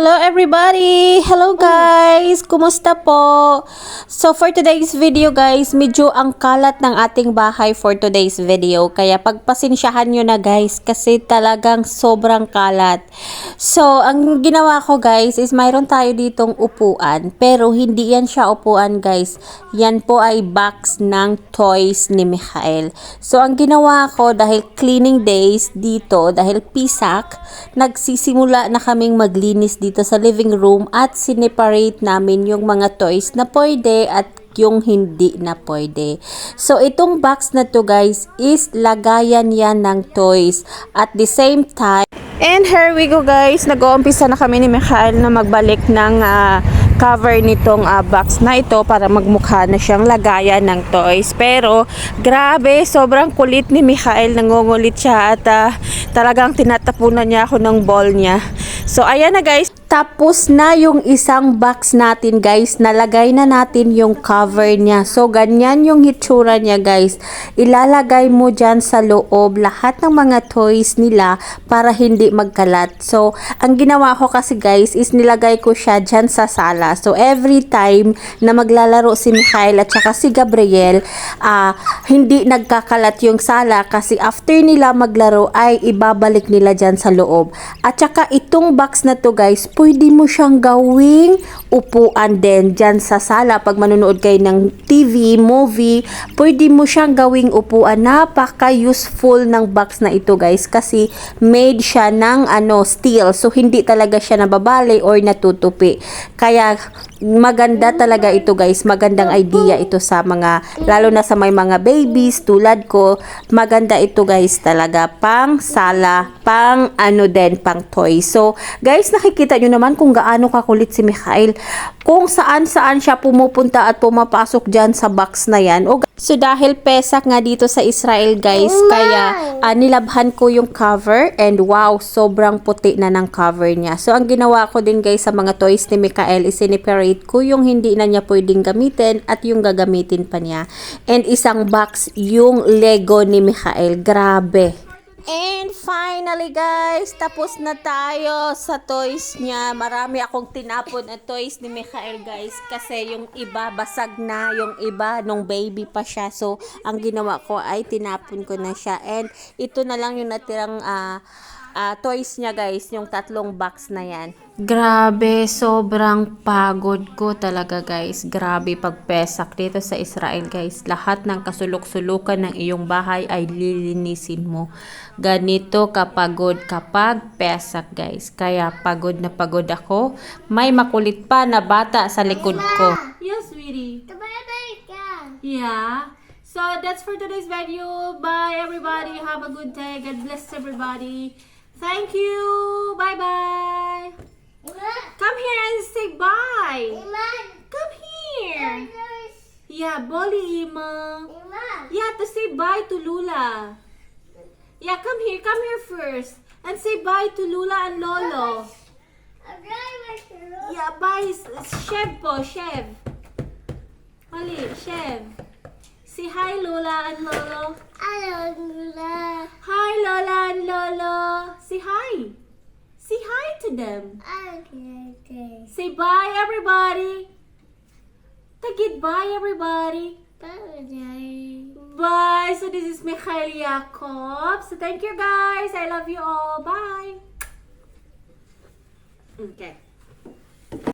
Hello everybody! Hello guys! Kumusta po? So for today's video guys, medyo ang kalat ng ating bahay for today's video. Kaya pagpasensyahan nyo na guys kasi talagang sobrang kalat. So ang ginawa ko guys is mayroon tayo ditong upuan. Pero hindi yan siya upuan guys. Yan po ay box ng toys ni Mikhael. So ang ginawa ko dahil cleaning days dito, dahil pisak, nagsisimula na kaming maglinis dito sa living room at sineparate namin yung mga toys na pwede at yung hindi na pwede. So, itong box na to guys is lagayan yan ng toys. At the same time, and here we go guys, nag-uumpisa na kami ni Mikhael na magbalik ng cover nitong box na ito para magmukha na siyang lagayan ng toys. Pero, grabe, sobrang kulit ni Mikhael, nangungulit siya at talagang tinatapunan niya ako ng ball niya. So, ayan na guys. Tapos na yung isang box natin guys. Nalagay na natin yung cover niya. So, ganyan yung hitsura niya guys. Ilalagay mo dyan sa loob lahat ng mga toys nila para hindi magkalat. So, ang ginawa ko kasi guys is nilagay ko siya dyan sa sala. So, every time na maglalaro si Mikhael at saka si Gabriel, hindi nagkakalat yung sala kasi after nila maglaro ay ibabalik nila dyan sa loob. At saka itong box na to guys, pwede mo siyang gawing upuan din dyan sa sala. Pag manonood kayo ng TV, movie, pwede mo siyang gawing upuan. Napaka-useful ng box na ito guys kasi made siya ng steel. So, hindi talaga siya nababali or natutupi. Kaya, maganda talaga ito guys. Magandang idea ito sa mga, lalo na sa may mga babies tulad ko. Maganda ito guys talaga. Pang sala, pang pang toy. So, guys, nakikita nyo naman kung gaano kakulit si Mikhael. Kung saan-saan siya pumupunta at pumapasok dyan sa box na yan. So, dahil pesak nga dito sa Israel guys, kaya nilabhan ko yung cover and wow, sobrang puti na ng cover niya. So, ang ginawa ko din guys sa mga toys ni Mikhael is siniparate ko yung hindi na niya pwedeng gamitin at yung gagamitin pa niya. And isang box yung Lego ni Mikhael. Grabe. And finally guys, tapos na tayo sa toys niya. Marami akong tinapon na toys ni Mikhael guys. Kasi yung iba basag na, yung iba nung baby pa siya. So, ang ginawa ko ay tinapon ko na siya. And ito na lang yung natirang toys niya guys, yung tatlong box na yan. Grabe, sobrang pagod ko talaga guys. Grabe pagpesak dito sa Israel guys. Lahat ng kasulok-sulukan ng iyong bahay ay lilinisin mo. Ganito kapagod kapag pesak guys. Kaya pagod na pagod ako. May makulit pa na bata sa likod ko. Yes, sweetie. Yeah. So that's for today's video. Bye everybody. Have a good day. God bless everybody. Thank you. Bye-bye. Come here and say bye. Come here. Yeah, Boli Ima. Yeah, to say bye to Lula. Yeah, come here first. And say bye to Lula and Lolo. Yeah, bye. Chef po, Chef. Hali, Chef. Say hi Lola and Lolo. Hello, Lola. Hi Lola and Lolo. Say hi. Say hi to them. Okay. Say bye everybody. Say bye everybody. Bye. Bye. So this is Mikhael Jacob. So thank you guys. I love you all. Bye. Okay.